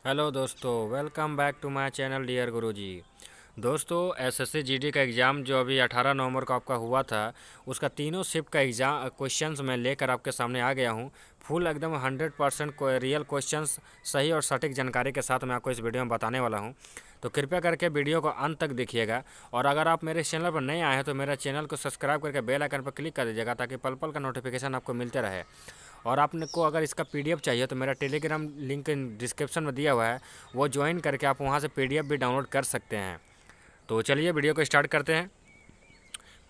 Hello दोस्तों, welcome back to my channel dear Guruji. दोस्तों, SSC GD का एग्ज़ाम जो अभी 18 नवंबर को आपका हुआ था, उसका तीनों शिफ्ट का एग्ज़ाम क्वेश्चंस मैं लेकर आपके सामने आ गया हूं। फुल एकदम 100% रियल क्वेश्चंस, सही और सटीक जानकारी के साथ मैं आपको इस वीडियो में बताने वाला हूं। तो कृपया करके वीडियो को अंत तक देखिएगा। और अगर आप मेरे चैनल पर नए आए हैं तो मेरे चैनल को सब्सक्राइब करके बेल आइकन पर क्लिक कर दीजिएगा, ताकि पल पल का नोटिफिकेशन आपको मिलते रहे। और आपने को अगर इसका पीडीएफ चाहिए तो मेरा टेलीग्राम लिंक डिस्क्रिप्शन में दिया हुआ है, वो ज्वाइन करके आप वहाँ से पीडीएफ भी डाउनलोड कर सकते हैं। तो चलिए वीडियो को स्टार्ट करते हैं।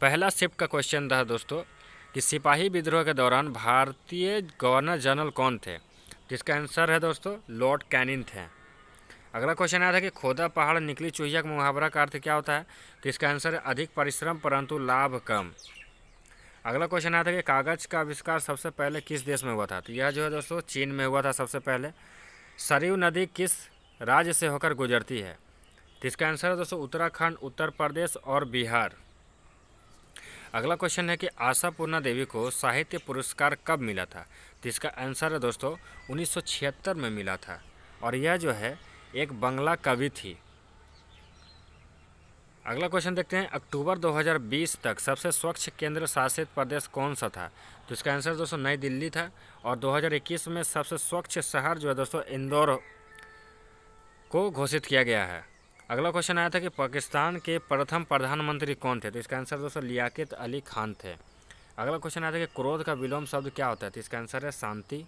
पहला शिफ्ट का क्वेश्चन था दोस्तों कि सिपाही विद्रोह के दौरान भारतीय गवर्नर जनरल कौन थे। तो इसका आंसर है दोस्तों लॉर्ड कैनिंग थे। अगला क्वेश्चन आया था कि खोदा पहाड़ निकली चूहिया का मुहावरा का अर्थ क्या होता है। तो इसका आंसर है अधिक परिश्रम परंतु लाभ कम। अगला क्वेश्चन आया था कि कागज़ का आविष्कार सबसे पहले किस देश में हुआ था। तो यह जो है दोस्तों चीन में हुआ था सबसे पहले। सरयू नदी किस राज्य से होकर गुजरती है। तो इसका आंसर है दोस्तों उत्तराखंड, उत्तर प्रदेश और बिहार। अगला क्वेश्चन है कि आशापूर्णा देवी को साहित्य पुरस्कार कब मिला था। तो इसका आंसर है दोस्तों 1976 में मिला था, और यह जो है एक बंगला कवि थी। अगला क्वेश्चन देखते हैं, अक्टूबर 2020 तक सबसे स्वच्छ केंद्र शासित प्रदेश कौन सा था। तो इसका आंसर दोस्तों नई दिल्ली था। और 2021 में सबसे स्वच्छ शहर जो है दोस्तों इंदौर को घोषित किया गया है। अगला क्वेश्चन आया था कि पाकिस्तान के प्रथम प्रधानमंत्री कौन थे। तो इसका आंसर दोस्तों लियाकत अली खान थे। अगला क्वेश्चन आया था कि क्रोध का विलोम शब्द क्या होता है। तो इसका आंसर है शांति।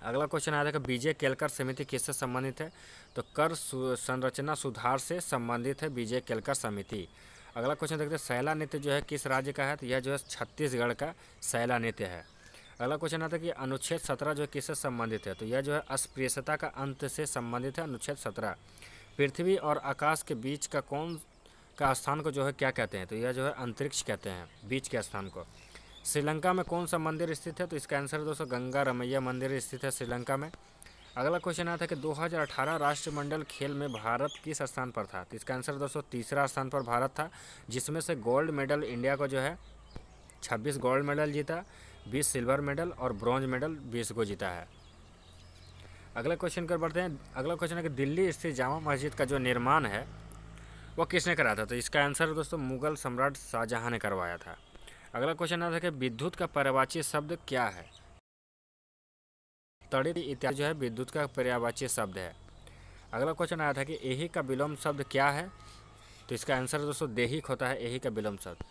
अगला क्वेश्चन आया था कि बीजे केलकर समिति किससे संबंधित है। तो कर संरचना सुधार से संबंधित है बीजे केलकर समिति। अगला क्वेश्चन देखते हैं, सैला नृत्य जो है किस राज्य का है। तो यह जो है छत्तीसगढ़ का सैला नृत्य है। अगला क्वेश्चन आता है कि अनुच्छेद 17 जो है किससे संबंधित है। तो यह जो है अस्पृश्यता का अंत से संबंधित है, अनुच्छेद 17। पृथ्वी और आकाश के बीच का कौन का स्थान को जो है क्या कहते हैं। तो यह जो है अंतरिक्ष कहते हैं, बीच के स्थान को। श्रीलंका में कौन सा मंदिर स्थित है। तो इसका आंसर है दोस्तों गंगा रमैया मंदिर स्थित है श्रीलंका में। अगला क्वेश्चन आता है कि 2018 राष्ट्रमंडल खेल में भारत किस स्थान पर था। तो इसका आंसर दोस्तों तीसरा स्थान पर भारत था, जिसमें से गोल्ड मेडल इंडिया को जो है 26 गोल्ड मेडल जीता, 20 सिल्वर मेडल और ब्रॉन्ज मेडल 20 को जीता है। अगला क्वेश्चन कर बढ़ते हैं। अगला क्वेश्चन है कि दिल्ली स्थित जामा मस्जिद का जो निर्माण है वो किसने कराया था। तो इसका आंसर है दोस्तों मुगल सम्राट शाहजहां ने करवाया था। अगला क्वेश्चन आता है कि विद्युत का पर्यायवाची शब्द क्या है। तड़ित इत्यादि जो है विद्युत का पर्यायवाची शब्द है। अगला क्वेश्चन आया था कि एही का विलोम शब्द क्या है। तो इसका आंसर दोस्तों देहिक होता है, एही का विलोम शब्द।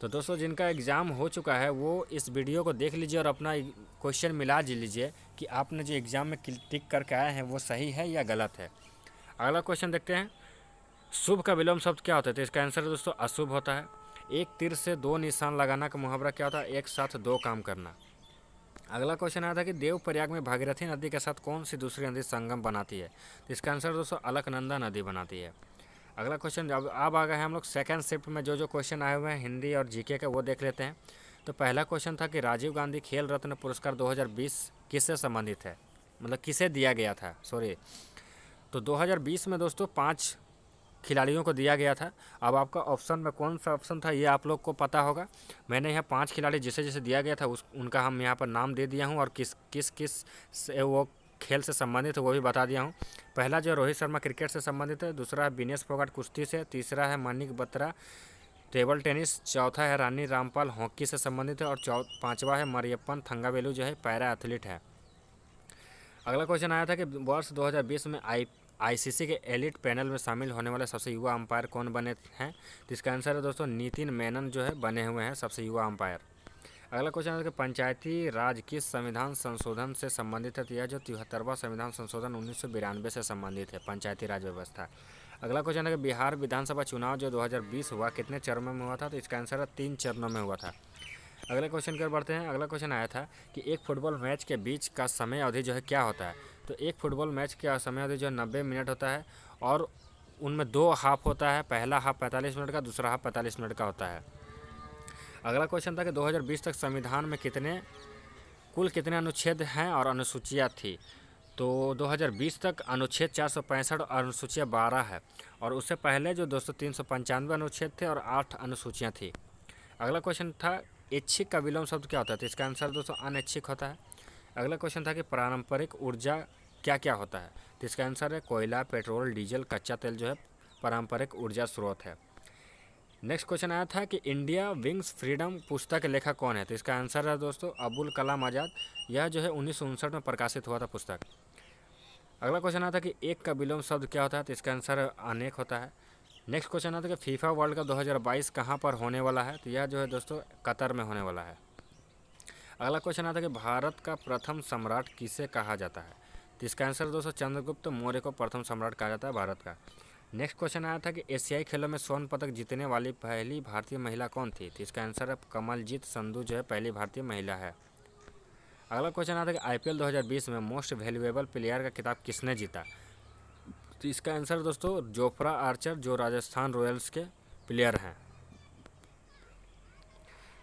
तो दोस्तों जिनका एग्ज़ाम हो चुका है वो इस वीडियो को देख लीजिए और अपना क्वेश्चन मिला जी लीजिए कि आपने जो एग्ज़ाम में टिक करके आए हैं वो सही है या गलत है। अगला क्वेश्चन देखते हैं, शुभ का विलोम शब्द क्या होता है। तो इसका आंसर दोस्तों अशुभ होता है। एक तीर से दो निशान लगाना का मुहावरा क्या होता है, एक साथ दो काम करना। अगला क्वेश्चन आया था कि देवप्रयाग में भागीरथी नदी के साथ कौन सी दूसरी नदी संगम बनाती है। तो इसका आंसर दोस्तों अलकनंदा नदी बनाती है। अगला क्वेश्चन अब आ गए हैं हम लोग सेकंड शिफ्ट में। जो क्वेश्चन आए हुए हैं हिंदी और जीके का वो देख लेते हैं। तो पहला क्वेश्चन था कि राजीव गांधी खेल रत्न पुरस्कार 2020 किससे संबंधित है, मतलब किसे दिया गया था, सॉरी। तो 2020 में दोस्तों 5 खिलाड़ियों को दिया गया था। अब आपका ऑप्शन में कौन सा ऑप्शन था ये आप लोग को पता होगा। मैंने यहाँ 5 खिलाड़ी जिसे जिसे दिया गया था उनका हम यहाँ पर नाम दे दिया हूँ, और किस किस किस से वो खेल से संबंधित है वो भी बता दिया हूँ। पहला जो रोहित शर्मा क्रिकेट से संबंधित है, दूसरा है विनेश फोगाट कुश्ती से, तीसरा है मनिक बत्रा टेबल टेनिस, चौथा है रानी रामपाल हॉकी से संबंधित है, और पाँचवा है मरियप्पन थंगावेलू जो है पैरा एथलीट है। अगला क्वेश्चन आया था कि वर्ष 2020 में आईसीसी के एलिट पैनल में शामिल होने वाले सबसे युवा अंपायर कौन बने हैं। तो इसका आंसर है दोस्तों नितिन मेनन जो है बने हुए हैं सबसे युवा अंपायर। अगला क्वेश्चन है कि पंचायती राज किस संविधान संशोधन से संबंधित है। तो यह जो 73वां संविधान संशोधन 1992 से संबंधित है, पंचायती राज व्यवस्था। अगला क्वेश्चन है कि बिहार विधानसभा चुनाव जो 2020 हुआ कितने चरणों में हुआ था। तो इसका आंसर है 3 चरणों में हुआ था। अगले क्वेश्चन की ओर बढ़ते हैं। अगला क्वेश्चन आया था कि एक फुटबॉल मैच के बीच का समय अवधि जो है क्या होता है। तो एक फुटबॉल मैच का समय अवधि जो है 90 मिनट होता है, और उनमें 2 हाफ होता है, पहला हाफ 45 मिनट का, दूसरा हाफ 45 मिनट का होता है। अगला क्वेश्चन था कि 2020 तक संविधान में कुल कितने अनुच्छेद हैं और अनुसूचियाँ थी। तो 2020 तक अनुच्छेद 465 और अनुसूचियाँ 12 है, और उससे पहले जो दोस्तों 395 अनुच्छेद थे और 8 अनुसूचियाँ थी। अगला क्वेश्चन था ऐच्छिक का विलोम शब्द क्या होता है। तो इसका आंसर दोस्तों अनैच्छिक होता है। अगला क्वेश्चन था कि पारंपरिक ऊर्जा क्या क्या होता है? तो इसका आंसर है कोयला, पेट्रोल, डीजल, कच्चा तेल जो है पारंपरिक ऊर्जा स्रोत है। नेक्स्ट क्वेश्चन आया था कि इंडिया विंग्स फ्रीडम पुस्तक के लेखक कौन है? तो इसका आंसर है दोस्तों अबुल कलाम आज़ाद। यह जो है 1959 में प्रकाशित हुआ था पुस्तक। अगला क्वेश्चन आता है कि एक का विलोम शब्द क्या होता है? तो इसका आंसर अनेक होता है। नेक्स्ट क्वेश्चन आता है कि फीफा वर्ल्ड कप 2022 कहाँ पर होने वाला है? तो यह जो है दोस्तों कतर में होने वाला है। अगला क्वेश्चन आता है कि भारत का प्रथम सम्राट किसे कहा जाता है? तो इसका आंसर दोस्तों चंद्रगुप्त मौर्य को प्रथम सम्राट कहा जाता है भारत का। नेक्स्ट क्वेश्चन आया था कि एशियाई खेलों में स्वर्ण पदक जीतने वाली पहली भारतीय महिला कौन थी? तो इसका आंसर है कमलजीत संधू जो है पहली भारतीय महिला है। अगला क्वेश्चन आता है कि आईपीएल 2020 में मोस्ट वैल्यूएबल प्लेयर का खिताब किसने जीता? तो इसका आंसर दोस्तों जोफ्रा आर्चर जो राजस्थान रॉयल्स के प्लेयर हैं।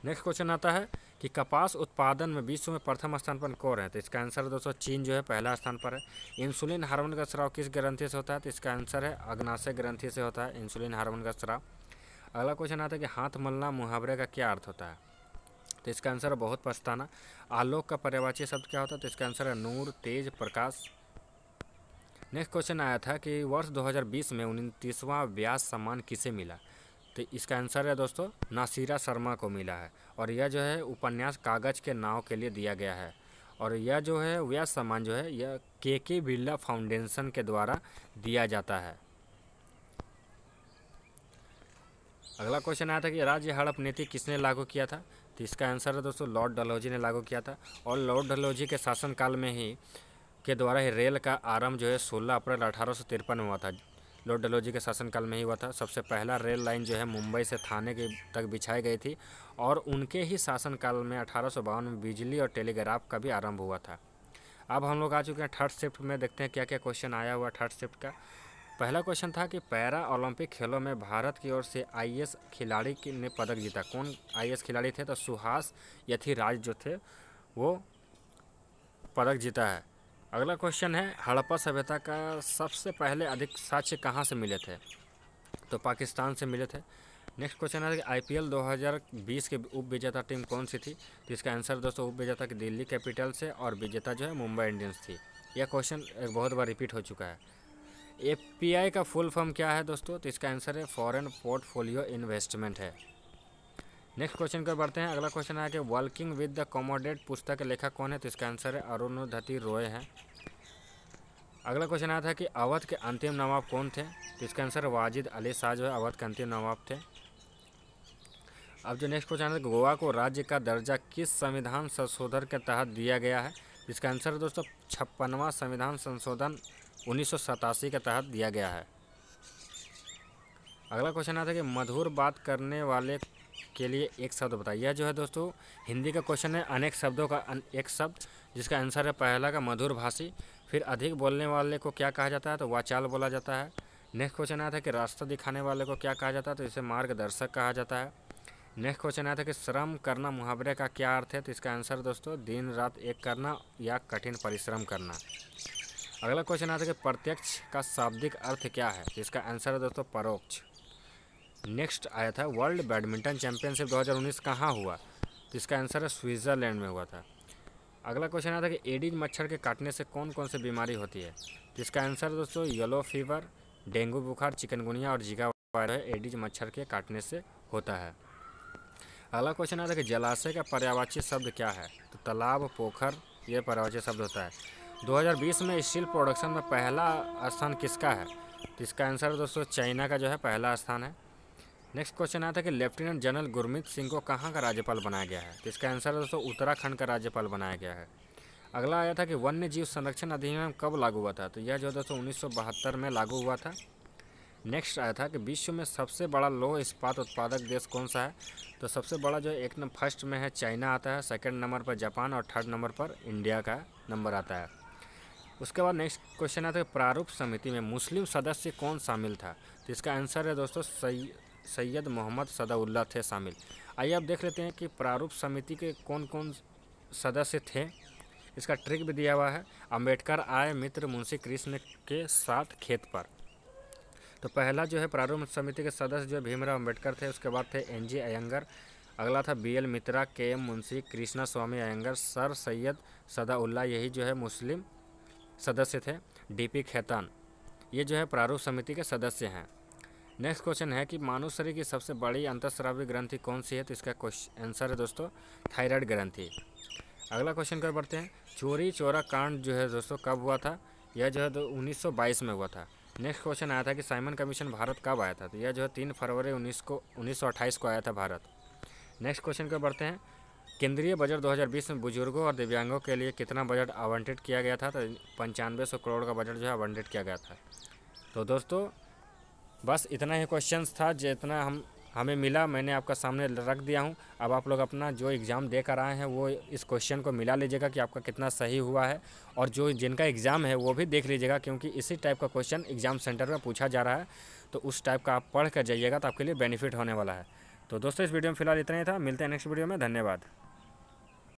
नेक्स्ट क्वेश्चन आता है कि कपास उत्पादन में विश्व में प्रथम स्थान पर कौन है? तो इसका आंसर दोस्तों चीन जो है पहला स्थान पर है। इंसुलिन हार्मोन का स्राव किस ग्रंथि से होता है? तो इसका आंसर है अग्नाशय ग्रंथि से होता है इंसुलिन हार्मोन का स्राव। अगला क्वेश्चन आता है कि हाथ मलना मुहावरे का क्या अर्थ होता है? तो इसका आंसर है बहुत पछताना। आलोक का पर्यायवाची शब्द क्या होता है? तो इसका आंसर है नूर, तेज, प्रकाश। नेक्स्ट क्वेश्चन आया था कि वर्ष 2020 में 29वां व्यास सम्मान किसे मिला? तो इसका आंसर है दोस्तों नासिरा शर्मा को मिला है और यह जो है उपन्यास कागज के नाव के लिए दिया गया है। और यह जो है व्यास सम्मान जो है यह के बिरला फाउंडेशन के द्वारा दिया जाता है। अगला क्वेश्चन आया था कि राज्य हड़प नीति किसने लागू किया था? तो इसका आंसर है दोस्तों लॉर्ड डलहौजी ने लागू किया था और लॉर्ड डलहौजी के शासनकाल में ही के द्वारा ही रेल का आरंभ जो है 16 अप्रैल 1853 में हुआ था। लॉर्ड डलहौजी के शासनकाल में ही हुआ था। सबसे पहला रेल लाइन जो है मुंबई से थाने के तक बिछाई गई थी और उनके ही शासनकाल में 1852 में बिजली और टेलीग्राफ का भी आरंभ हुआ था। अब हम लोग आ चुके हैं थर्ड शिफ्ट में। देखते हैं क्या क्या क्वेश्चन आया हुआ थर्ड शिफ्ट का। पहला क्वेश्चन था कि पैरा ओलंपिक खेलों में भारत की ओर से आईएएस खिलाड़ी ने पदक जीता। कौन आईएएस खिलाड़ी थे? तो सुहास यथिराज जो थे वो पदक जीता है। अगला क्वेश्चन है हड़प्पा सभ्यता का सबसे पहले अधिक साक्ष्य कहाँ से मिले थे? तो पाकिस्तान से मिले थे। नेक्स्ट क्वेश्चन है कि आईपीएल 2020 के उप विजेता टीम कौन सी थी? तो इसका आंसर दोस्तों उप विजेता की दिल्ली कैपिटल से और विजेता जो है मुंबई इंडियंस थी। यह क्वेश्चन एक बहुत बार रिपीट हो चुका है। एफपीआई का फुल फॉर्म क्या है दोस्तों? तो इसका आंसर है फॉरेन पोर्टफोलियो इन्वेस्टमेंट है। नेक्स्ट क्वेश्चन पर बढ़ते हैं। अगला क्वेश्चन है कि वर्किंग विद द कमोडेट पुस्तक के लेखक कौन है? तो इसका आंसर है अरुंधति रॉय है। अगला क्वेश्चन आया था कि अवध के अंतिम नवाब कौन थे? तो इसका आंसर वाजिद अली शाह जो है अवध के अंतिम नवाब थे। अब जो नेक्स्ट क्वेश्चन है गोवा को राज्य का दर्जा किस संविधान संशोधन के तहत दिया गया है? इसका आंसर है दोस्तों 56वां संविधान संशोधन 1987 के तहत दिया गया है। अगला क्वेश्चन आता है कि मधुर बात करने वाले के लिए एक शब्द बताइए। यह जो है दोस्तों हिंदी का क्वेश्चन है। अनेक शब्दों का एक शब्द जिसका आंसर है पहला का मधुर भाषी। फिर अधिक बोलने वाले को क्या कहा जाता है? तो वाचाल बोला जाता है। नेक्स्ट क्वेश्चन आया था कि रास्ता दिखाने वाले को क्या कहा जाता है? तो इसे मार्गदर्शक कहा जाता है। नेक्स्ट क्वेश्चन आया था कि श्रम करना मुहावरे का क्या अर्थ है? तो इसका आंसर दोस्तों दिन रात एक करना या कठिन परिश्रम करना। अगला क्वेश्चन आता है कि प्रत्यक्ष का शाब्दिक अर्थ क्या है? तो इसका आंसर है दोस्तों परोक्ष। नेक्स्ट आया था वर्ल्ड बैडमिंटन चैंपियनशिप 2019 कहाँ हुआ? तो इसका आंसर है स्विट्ज़रलैंड में हुआ था। अगला क्वेश्चन आता है कि एडिज मच्छर के काटने से कौन कौन सी बीमारी होती है? तो इसका आंसर दोस्तों येलो फीवर, डेंगू बुखार, चिकनगुनिया और जीका वायरस एडिज मच्छर के काटने से होता है। अगला क्वेश्चन आता है कि जलाशय का पर्यायवाची शब्द क्या है? तो तालाब, पोखर ये पर्यायवाची शब्द होता है। 2020 में स्टील प्रोडक्शन में पहला स्थान किसका है? तो इसका आंसर दोस्तों चाइना का जो है पहला स्थान है। नेक्स्ट क्वेश्चन आता है कि लेफ्टिनेंट जनरल गुरमीत सिंह को कहाँ का राज्यपाल बनाया गया है? तो इसका आंसर दोस्तों उत्तराखंड का राज्यपाल बनाया गया है। अगला आया था कि वन्य जीव संरक्षण अधिनियम कब लागू हुआ था? तो यह जो दोस्तों 1972 में लागू हुआ था। नेक्स्ट आया था कि विश्व में सबसे बड़ा लौह इस्पात उत्पादक देश कौन सा है? तो सबसे बड़ा जो एक नंबर फर्स्ट में है चाइना आता है, सेकंड नंबर पर जापान और थर्ड नंबर पर इंडिया का नंबर आता है। उसके बाद नेक्स्ट क्वेश्चन आता है प्रारूप समिति में मुस्लिम सदस्य कौन शामिल था? तो इसका आंसर है दोस्तों सैयद मोहम्मद सदाउल्लाह थे शामिल। आइए अब देख लेते हैं कि प्रारूप समिति के कौन कौन सदस्य थे। इसका ट्रिक भी दिया हुआ है। अंबेडकर आए मित्र मुंशी कृष्ण के साथ खेत पर। तो पहला जो है प्रारूप समिति के सदस्य जो भीमराव अंबेडकर थे। उसके बाद थे एनजी अयंगर। अगला था बीएल मित्रा, केएम मुंशी, कृष्णा स्वामी अयंगर, सर सैयद सदाउल्लाह। यही जो है मुस्लिम सदस्य थे डीपी खेतान, ये जो है प्रारूप समिति के सदस्य हैं। नेक्स्ट क्वेश्चन है कि मानव शरीर की सबसे बड़ी अंतःस्रावी ग्रंथि कौन सी है? तो इसका आंसर है दोस्तों थायराइड ग्रंथि। अगला क्वेश्चन कर बढ़ते हैं, चोरी चोरा कांड जो है दोस्तों कब हुआ था? यह जो है 1922 में हुआ था। नेक्स्ट क्वेश्चन आया था कि साइमन कमीशन भारत कब आया था? तो यह जो है 3 फरवरी 1928 को आया था भारत। नेक्स्ट क्वेश्चन कर बढ़ते हैं, केंद्रीय बजट 2020 में बुजुर्गों और दिव्यांगों के लिए कितना बजट आवंटित किया गया था? तो 9500 करोड़ का बजट जो है आवंटित किया गया था। तो दोस्तों बस इतना ही क्वेश्चंस था जितना हमें मिला, मैंने आपका सामने रख दिया हूं। अब आप लोग अपना जो एग्ज़ाम देकर आए हैं वो इस क्वेश्चन को मिला लीजिएगा कि आपका कितना सही हुआ है, और जो जिनका एग्ज़ाम है वो भी देख लीजिएगा, क्योंकि इसी टाइप का क्वेश्चन एग्ज़ाम सेंटर में पूछा जा रहा है। तो उस टाइप का आप पढ़ कर जाइएगा तो आपके लिए बेनिफिट होने वाला है। तो दोस्तों इस वीडियो में फ़िलहाल इतना ही था, मिलते हैं नेक्स्ट वीडियो में, धन्यवाद।